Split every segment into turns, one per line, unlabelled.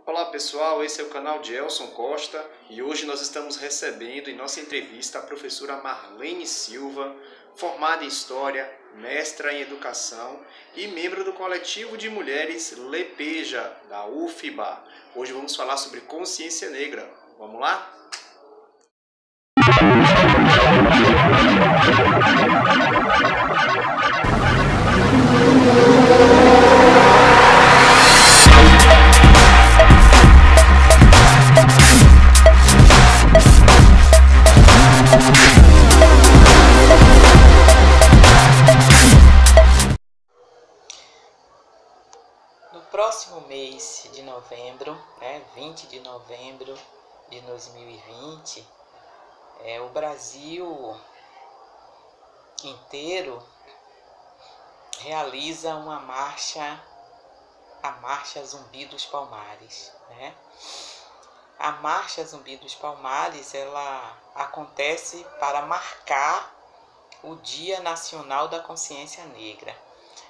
Olá pessoal, esse é o canal de Elson Costa e hoje nós estamos recebendo em nossa entrevista a professora Marlene Silva, formada em História, mestra em Educação e membro do coletivo de mulheres Lepeja, da UFBA. Hoje vamos falar sobre consciência negra. Vamos lá?
No próximo mês de novembro, 20 de novembro de 2020, o Brasil inteiro realiza uma marcha, a Marcha Zumbi dos Palmares. A Marcha Zumbi dos Palmares, ela acontece para marcar o Dia Nacional da Consciência Negra.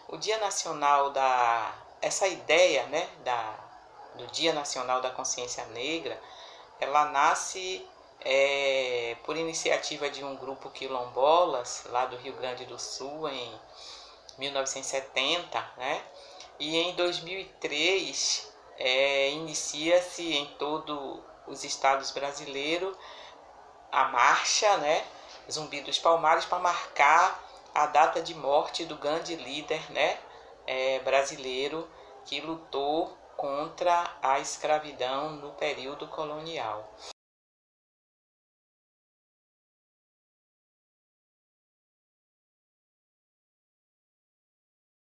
O Dia Nacional essa ideia, do Dia Nacional da Consciência Negra, ela nasce por iniciativa de um grupo quilombolas lá do Rio Grande do Sul em 1970, E em 2003 inicia-se em todos os estados brasileiros a marcha, Zumbi dos Palmares, para marcar a data de morte do grande líder, brasileiro que lutou contra a escravidão no período colonial.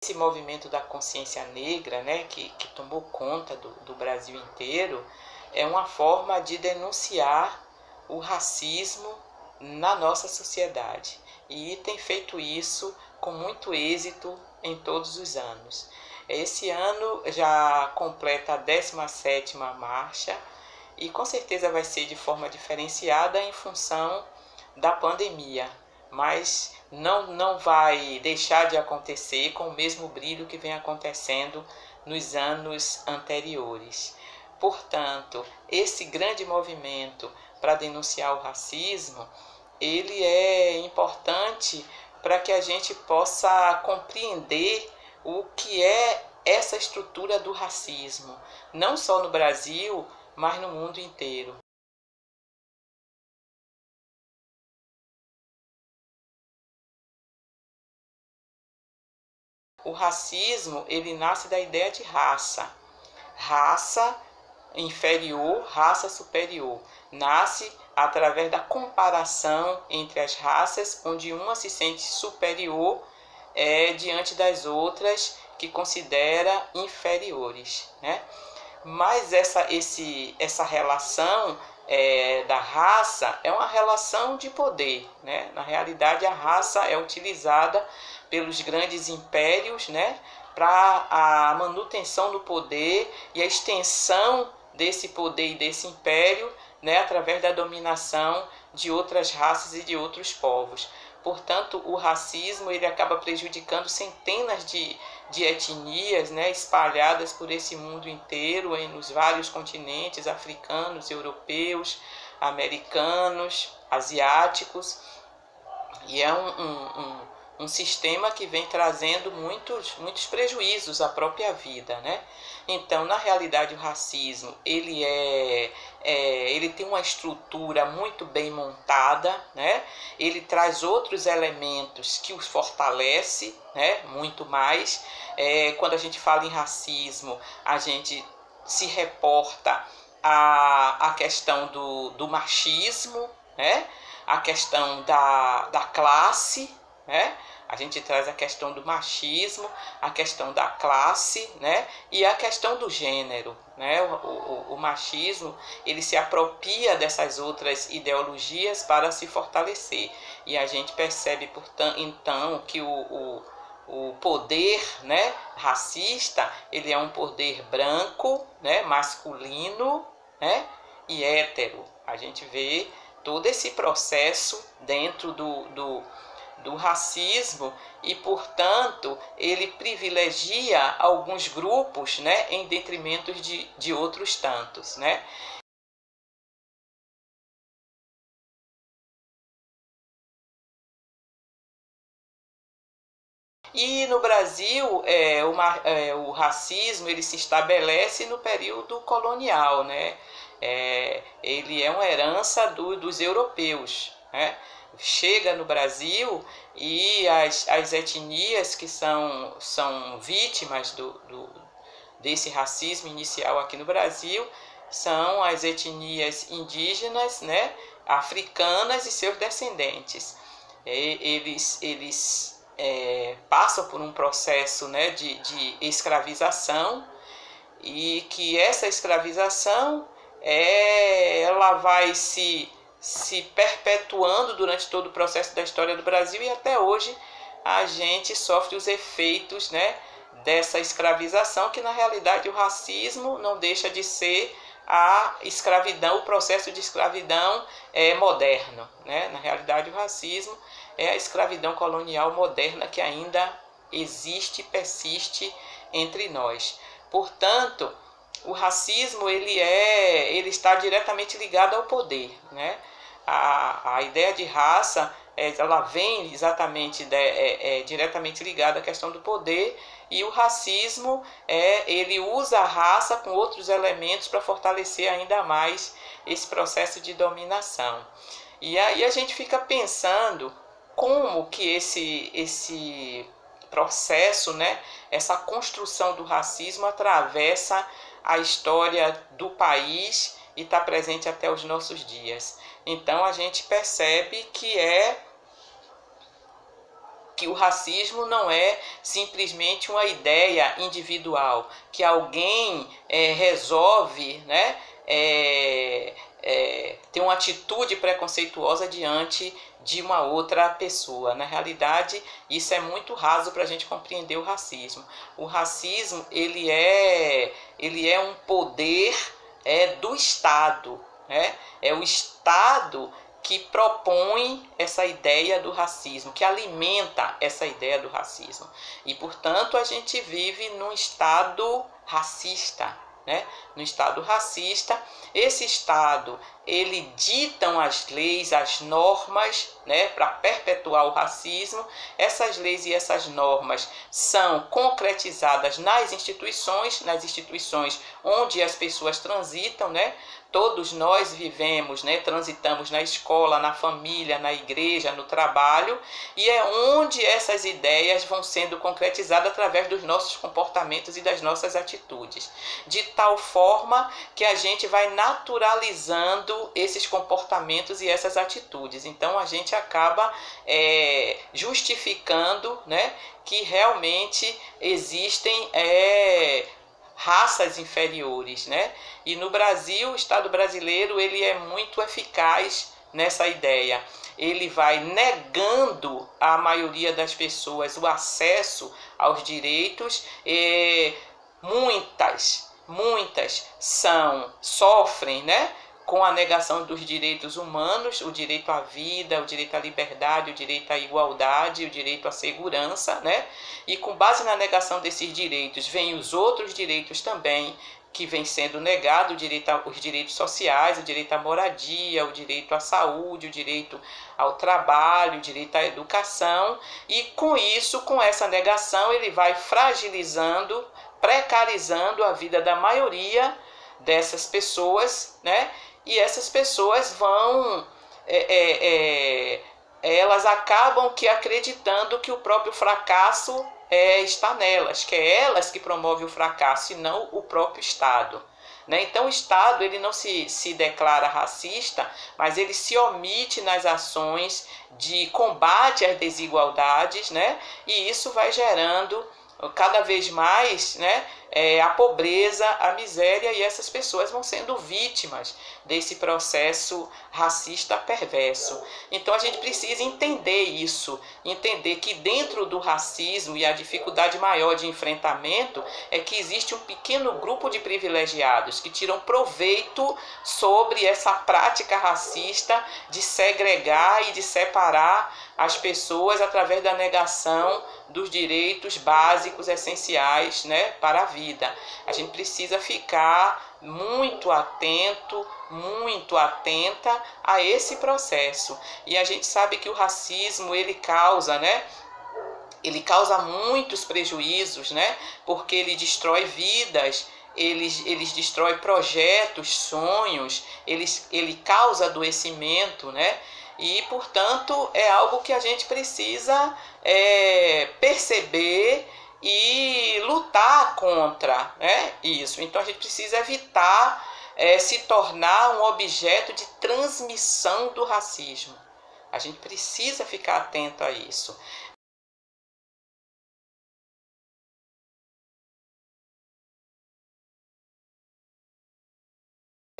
Esse movimento da consciência negra, que tomou conta do Brasil inteiro, é uma forma de denunciar o racismo na nossa sociedade. E tem feito isso com muito êxito em todos os anos. Esse ano já completa a 17ª marcha e com certeza vai ser de forma diferenciada em função da pandemia, mas não vai deixar de acontecer com o mesmo brilho que vem acontecendo nos anos anteriores. Portanto, esse grande movimento para denunciar o racismo, ele é importante para que a gente possa compreender o que é essa estrutura do racismo, não só no Brasil, mas no mundo inteiro. O racismo, ele nasce da ideia de raça. Raça inferior, raça superior. Nasce através da comparação entre as raças, onde uma se sente superior diante das outras que considera inferiores. Mas essa relação da raça é uma relação de poder. Na realidade, a raça é utilizada pelos grandes impérios para a manutenção do poder e a extensão desse poder e desse império através da dominação de outras raças e de outros povos. Portanto, o racismo ele acaba prejudicando centenas de etnias espalhadas por esse mundo inteiro, nos vários continentes africanos, europeus, americanos, asiáticos. E é um sistema que vem trazendo muitos prejuízos à própria vida. Então, na realidade, o racismo ele tem uma estrutura muito bem montada, Ele traz outros elementos que os fortalece, muito mais. Quando a gente fala em racismo, a gente se reporta à questão do machismo, a questão da classe, A gente traz a questão do machismo, a questão da classe, e a questão do gênero. O machismo ele se apropria dessas outras ideologias para se fortalecer. E a gente percebe, portanto, então, que o poder racista ele é um poder branco, masculino e hétero. A gente vê todo esse processo dentro do racismo e, portanto, ele privilegia alguns grupos, né, em detrimento de outros tantos, né? E no Brasil, o racismo ele se estabelece no período colonial, né? Ele é uma herança dos europeus, né? Chega no Brasil e as etnias que são vítimas desse racismo inicial aqui no Brasil são as etnias indígenas, né? Africanas e seus descendentes. Eles passam por um processo, né, de escravização, e que essa escravização ela vai se perpetuando durante todo o processo da história do Brasil, e até hoje a gente sofre os efeitos, né, dessa escravização, que na realidade o racismo não deixa de ser a escravidão, o processo de escravidão moderno, né? Na realidade o racismo é a escravidão colonial moderna que ainda existe e persiste entre nós. Portanto, o racismo ele está diretamente ligado ao poder, né? A ideia de raça ela vem exatamente diretamente ligada à questão do poder, e o racismo ele usa a raça com outros elementos para fortalecer ainda mais esse processo de dominação. E aí a gente fica pensando como que esse processo, né, essa construção do racismo atravessa a história do país e está presente até os nossos dias. Então a gente percebe que o racismo não é simplesmente uma ideia individual, que alguém resolve, né, ter uma atitude preconceituosa diante de uma outra pessoa. Na realidade, isso é muito raso para a gente compreender o racismo. O racismo ele é um poder do Estado, né? É o Estado que propõe essa ideia do racismo, que alimenta essa ideia do racismo. E, portanto, a gente vive num Estado racista, né? No Estado racista, esse Estado, ele ditam as leis, as normas, né, para perpetuar o racismo. Essas leis e essas normas são concretizadas nas instituições onde as pessoas transitam, né? Todos nós vivemos, né, transitamos na escola, na família, na igreja, no trabalho, e é onde essas ideias vão sendo concretizadas através dos nossos comportamentos e das nossas atitudes, de tal forma que a gente vai naturalizando esses comportamentos e essas atitudes. Então a gente acaba justificando, né, que realmente existem raças inferiores, né? E no Brasil, o Estado brasileiro ele é muito eficaz nessa ideia. Ele vai negando à maioria das pessoas o acesso aos direitos. Muitas sofrem, né, com a negação dos direitos humanos, o direito à vida, o direito à liberdade, o direito à igualdade, o direito à segurança, né? E com base na negação desses direitos, vem os outros direitos também que vem sendo negado, os direitos sociais, o direito à moradia, o direito à saúde, o direito ao trabalho, o direito à educação. E com isso, com essa negação, ele vai fragilizando, precarizando a vida da maioria dessas pessoas, né? E essas pessoas vão, elas acabam que acreditando que o próprio fracasso está nelas, que é elas que promovem o fracasso e não o próprio Estado, né? Então o Estado ele não se declara racista, mas ele se omite nas ações de combate às desigualdades, né? E isso vai gerando cada vez mais, né, a pobreza, a miséria, e essas pessoas vão sendo vítimas desse processo racista perverso. Então a gente precisa entender isso, entender que dentro do racismo e a dificuldade maior de enfrentamento é que existe um pequeno grupo de privilegiados que tiram proveito sobre essa prática racista de segregar e de separar as pessoas através da negação dos direitos básicos essenciais, né, para a vida. A gente precisa ficar muito atento, muito atenta a esse processo. E a gente sabe que o racismo, ele causa, né, ele causa muitos prejuízos, né, porque ele destrói vidas, eles destrói projetos, sonhos, ele causa adoecimento, né? E, portanto, é algo que a gente precisa perceber e lutar contra, né? Isso. Então, a gente precisa evitar se tornar um objeto de transmissão do racismo. A gente precisa ficar atento a isso.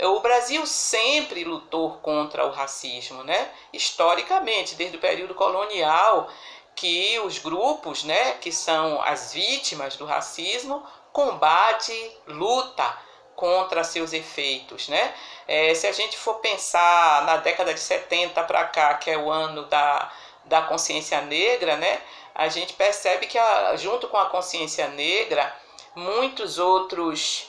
O Brasil sempre lutou contra o racismo, né? Historicamente, desde o período colonial, que os grupos, né, que são as vítimas do racismo, luta contra seus efeitos, né? Se a gente for pensar na década de 70 para cá, que é o ano da consciência negra, né? A gente percebe que junto com a consciência negra, muitos outros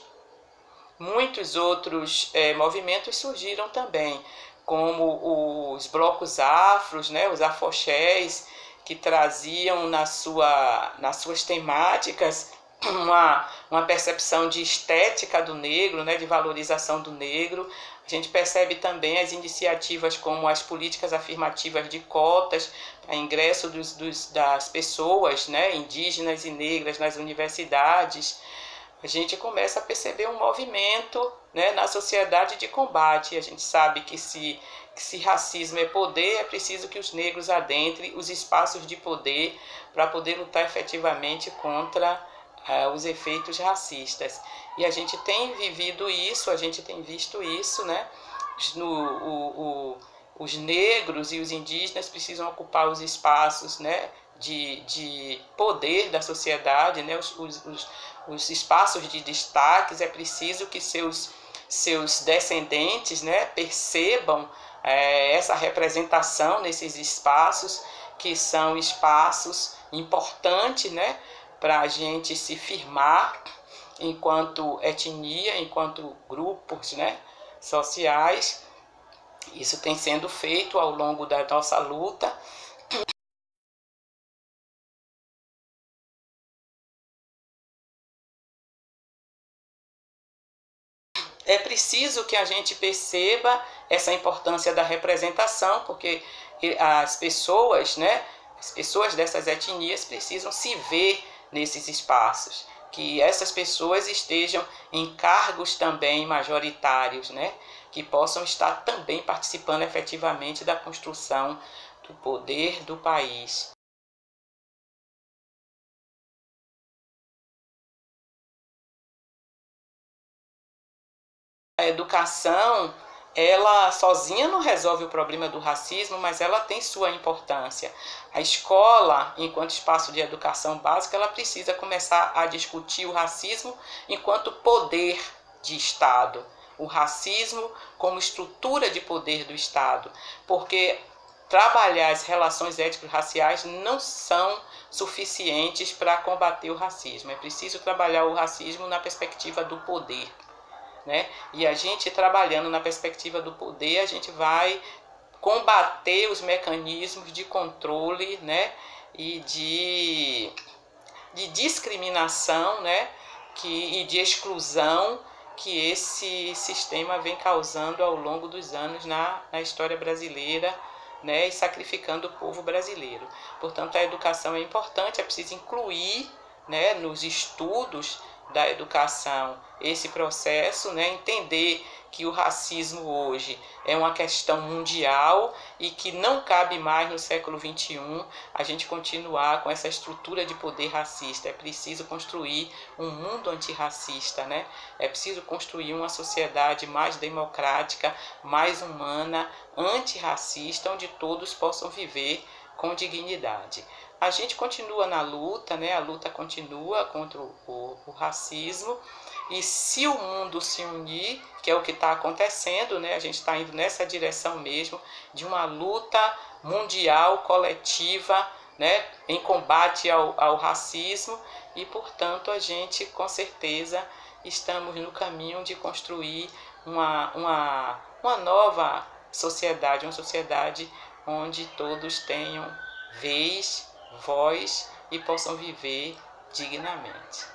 movimentos surgiram também, como os blocos afros, né, os afoxés, que traziam nas suas temáticas uma percepção de estética do negro, né, de valorização do negro. A gente percebe também as iniciativas como as políticas afirmativas de cotas para ingresso das pessoas, né, indígenas e negras nas universidades. A gente começa a perceber um movimento, né, na sociedade de combate. A gente sabe que se racismo é poder, é preciso que os negros adentrem os espaços de poder para poder lutar efetivamente contra os efeitos racistas. E a gente tem vivido isso, a gente tem visto isso, né? Os negros e os indígenas precisam ocupar os espaços, né, de poder da sociedade, né, os espaços de destaques. É preciso que seus descendentes, né, percebam essa representação nesses espaços, que são espaços importantes, né, para a gente se firmar enquanto etnia, enquanto grupos, né, sociais. Isso tem sendo feito ao longo da nossa luta. É preciso que a gente perceba essa importância da representação, porque as pessoas, né, as pessoas dessas etnias precisam se ver nesses espaços, que essas pessoas estejam em cargos também majoritários, né, que possam estar também participando efetivamente da construção do poder do país. A educação, ela sozinha não resolve o problema do racismo, mas ela tem sua importância. A escola, enquanto espaço de educação básica, ela precisa começar a discutir o racismo enquanto poder de Estado, o racismo como estrutura de poder do Estado, porque trabalhar as relações étnico-raciais não são suficientes para combater o racismo. É preciso trabalhar o racismo na perspectiva do poder, né? E a gente trabalhando na perspectiva do poder, a gente vai combater os mecanismos de controle, né, e de discriminação, né, e de exclusão que esse sistema vem causando ao longo dos anos na história brasileira, né, e sacrificando o povo brasileiro. Portanto, a educação é importante, é preciso incluir, né, nos estudos da educação esse processo, né? Entender que o racismo hoje é uma questão mundial e que não cabe mais no século XXI a gente continuar com essa estrutura de poder racista. É preciso construir um mundo antirracista, né? É preciso construir uma sociedade mais democrática, mais humana, antirracista, onde todos possam viver com dignidade. A gente continua na luta, né? A luta continua contra o racismo. E se o mundo se unir, que é o que está acontecendo, né? A gente está indo nessa direção mesmo, de uma luta mundial, coletiva, né? Em combate ao racismo. E, portanto, a gente, com certeza, estamos no caminho de construir uma nova sociedade, uma sociedade onde todos tenham vez, voz e possam viver dignamente.